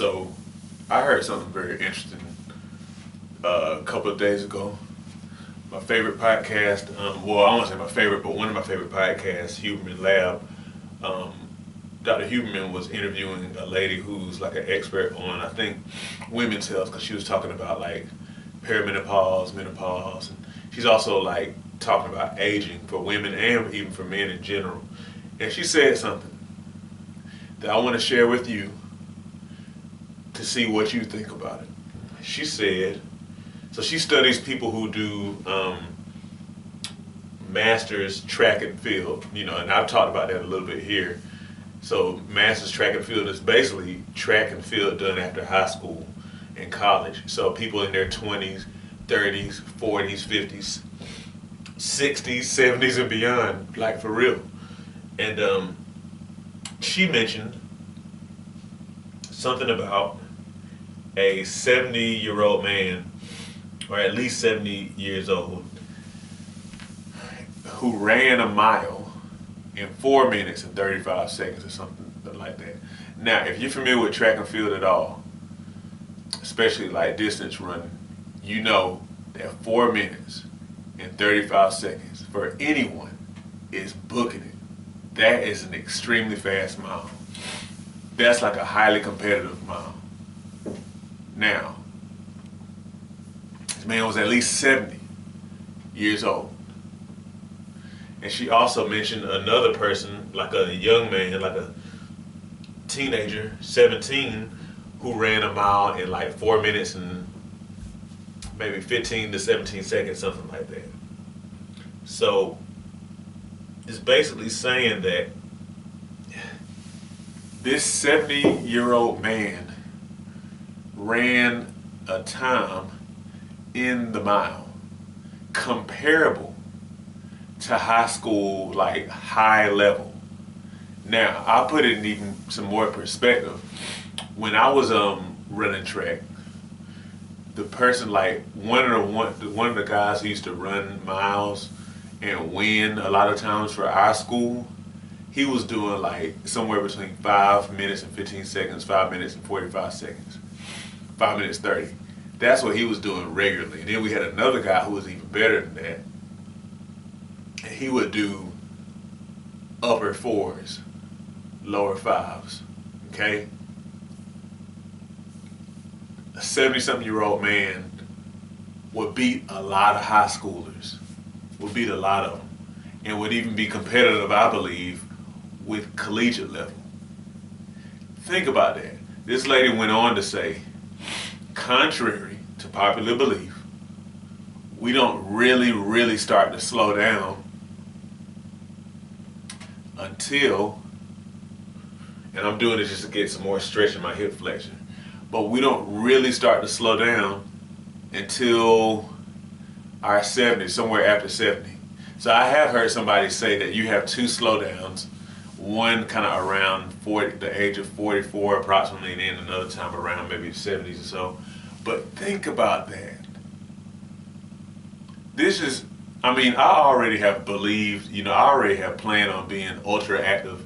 So I heard something very interesting a couple of days ago. My favorite podcast, well, I won't say my favorite, but one of my favorite podcasts, Huberman Lab. Um, Dr. Huberman was interviewing a lady who's like an expert on, I think, women's health, because she was talking about like perimenopause, menopause, and she's also like talking about aging for women and even for men in general. And she said something that I want to share with you to see what you think about it. She said, so she studies people who do masters track and field, and I've talked about that a little bit here. So masters track and field is basically track and field done after high school and college. So people in their 20s, 30s, 40s, 50s, 60s, 70s, and beyond, like for real. And she mentioned something about a 70-year-old man, or at least 70 years old, who ran a mile in 4 minutes and 35 seconds or something like that. Now, if you're familiar with track and field at all, especially like distance running, you know that 4 minutes and 35 seconds for anyone is booking it. That is an extremely fast mile. That's like a highly competitive mile. Now, this man was at least 70 years old. And she also mentioned another person, like a young man, like a teenager, 17, who ran a mile in like 4 minutes and maybe 15 to 17 seconds, something like that. So it's basically saying that this 70-year-old man ran a time in the mile comparable to high school, like high level. Now, I'll put it in even some more perspective. When I was running track, the person, like one of the guys who used to run miles and win a lot of times for our school, he was doing like somewhere between 5 minutes and 15 seconds, 5 minutes and 45 seconds, 5 minutes 30. That's what he was doing regularly. And then we had another guy who was even better than that. He would do upper fours, lower fives, okay? A 70-something-year-old man would beat a lot of high schoolers, would beat a lot of them, and would even be competitive, I believe, with collegiate level. Think about that. This lady went on to say, contrary to popular belief, we don't really start to slow down until, and I'm doing this just to get some more stretch in my hip flexion, but we don't really start to slow down until our 70s, somewhere after 70. So I have heard somebody say that you have two slowdowns, one kind of around 40, the age of 44 approximately, and then another time around maybe 70s or so. But think about that. This is, I mean, I already have believed, I already have planned on being ultra active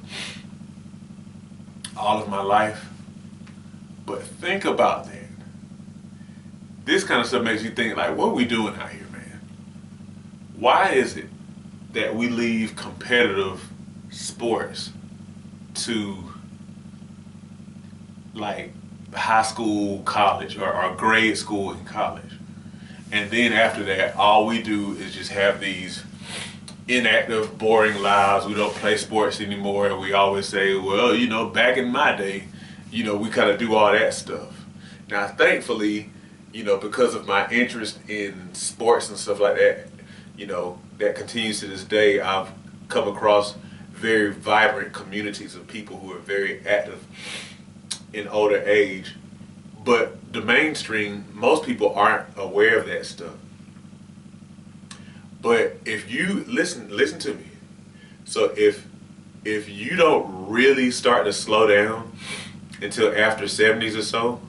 all of my life. But think about that. This kind of stuff makes you think, like, what are we doing out here, man? Why is it that we leave competitive sports to like high school, college, or grade school and college? And then after that, all we do is just have these inactive, boring lives. We don't play sports anymore. And we always say, well, back in my day, we kind of do all that stuff. Now, thankfully, because of my interest in sports and stuff like that, that continues to this day. I've come across very vibrant communities of people who are very active in older age. But the mainstream, most people aren't aware of that stuff. But if you listen to me. So if you don't really start to slow down until after 70s or so,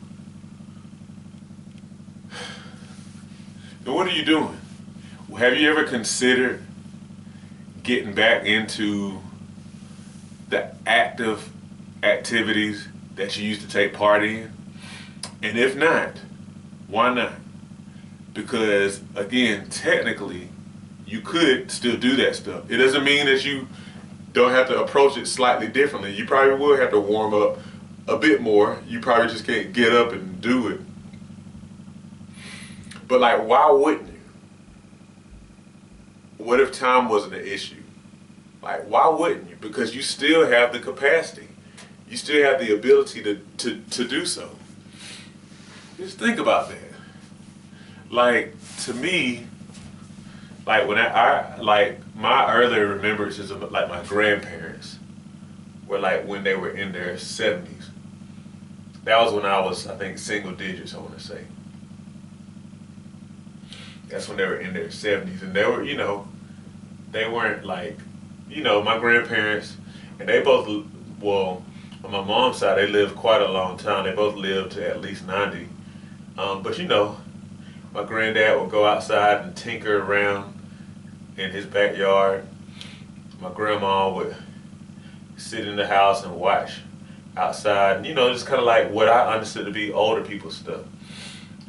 then what are you doing? Have you ever considered getting back into the active activities that you used to take part in? And if not, why not? Because again, technically, you could still do that stuff. It doesn't mean that you don't have to approach it slightly differently. You probably will have to warm up a bit more. You probably just can't get up and do it. But like, why wouldn't you? What if time wasn't an issue? Like, why wouldn't you? Because you still have the capacity. You still have the ability to do so. Just think about that. Like, to me, like when I like my earlier remembrances of like my grandparents were like when they were in their 70s. That was when I was, I think, single digits, I want to say. That's when they were in their 70s. And they were, they weren't like, my grandparents, and they both, well, on my mom's side, they lived quite a long time. They both lived to at least 90. But my granddad would go outside and tinker around in his backyard. My grandma would sit in the house and watch outside. Just kind of like what I understood to be older people's stuff.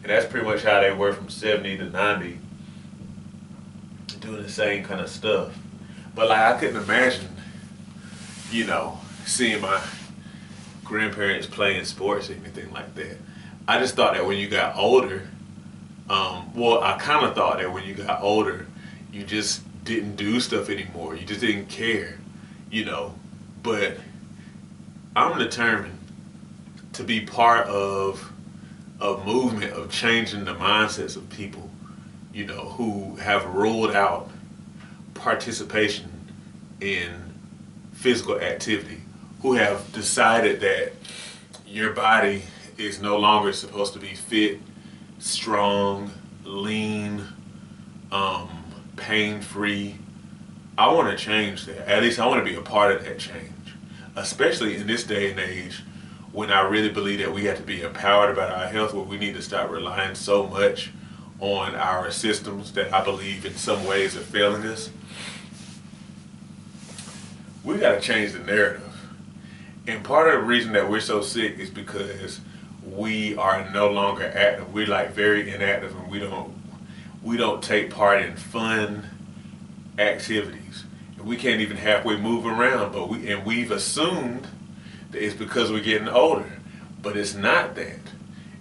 And that's pretty much how they were from 70 to 90, doing the same kind of stuff. But like I couldn't imagine, seeing my grandparents playing sports or anything like that. I just thought that when you got older, I kind of thought that when you got older, you just didn't do stuff anymore. You just didn't care, you know. But I'm determined to be part of a movement of changing the mindsets of people, who have ruled out participation in physical activity, who have decided that your body is no longer supposed to be fit, strong, lean, pain-free. I want to change that. At least I want to be a part of that change, especially in this day and age when I really believe that we have to be empowered about our health, where we need to stop relying so much on our systems that I believe in some ways are failing us. We got to change the narrative. And part of the reason that we're so sick is because we are no longer active. We're like very inactive, and we don't take part in fun activities. And we can't even halfway move around, but we've assumed that it's because we're getting older. But it's not that.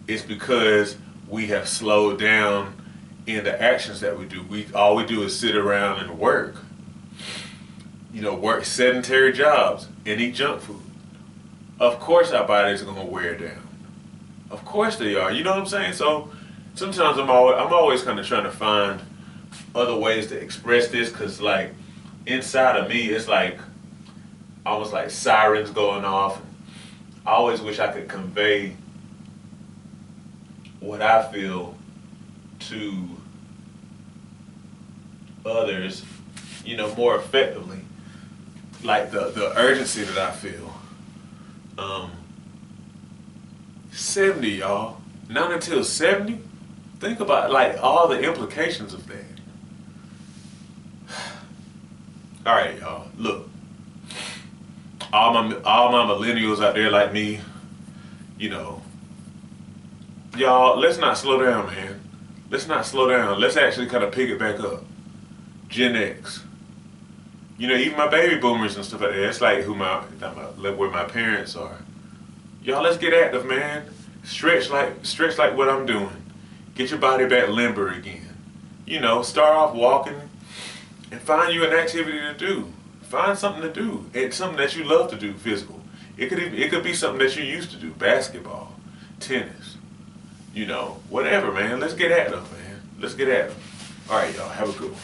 It's because we have slowed down in the actions that we do. All we do is sit around and work. Work sedentary jobs and eat junk food. Of course our bodies are gonna wear down. Of course they are. You know what I'm saying? So sometimes I'm always kind of trying to find other ways to express this, because like inside of me it's like almost like sirens going off. I always wish I could convey what I feel to others, more effectively. Like the urgency that I feel. 70, y'all. Not until 70? Think about like all the implications of that. All right, y'all. Look, all my millennials out there like me, you know, y'all. Let's not slow down, man. Let's not slow down. Let's actually kind of pick it back up. Gen X. Even my baby boomers and stuff like that. It's like where my parents are. Y'all, let's get active, man. Stretch like what I'm doing. Get your body back limber again. Start off walking and find you an activity to do. Find something to do. It's something that you love to do, physical. It could be something that you used to do, basketball, tennis, whatever, man. Let's get active, man. Let's get active. All right, y'all, have a good one.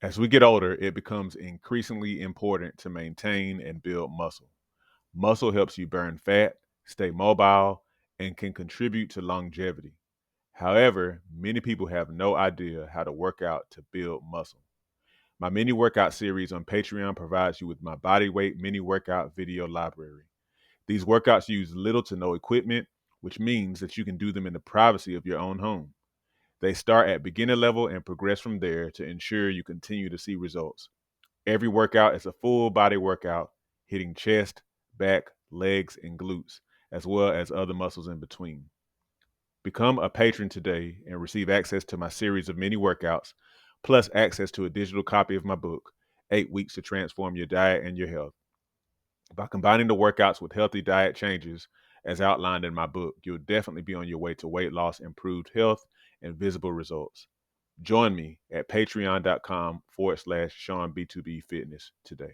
As we get older, it becomes increasingly important to maintain and build muscle. Muscle helps you burn fat, stay mobile, and can contribute to longevity. However, many people have no idea how to work out to build muscle. My mini workout series on Patreon provides you with my body weight mini workout video library. These workouts use little to no equipment, which means that you can do them in the privacy of your own home. They start at beginner level and progress from there to ensure you continue to see results. Every workout is a full body workout, hitting chest, back, legs, and glutes, as well as other muscles in between. Become a patron today and receive access to my series of mini workouts, plus access to a digital copy of my book, 8 Weeks to Transform Your Diet and Your Health. By combining the workouts with healthy diet changes, as outlined in my book, you'll definitely be on your way to weight loss, improved health, and visible results. Join me at patreon.com/SeanB2B Fitness today.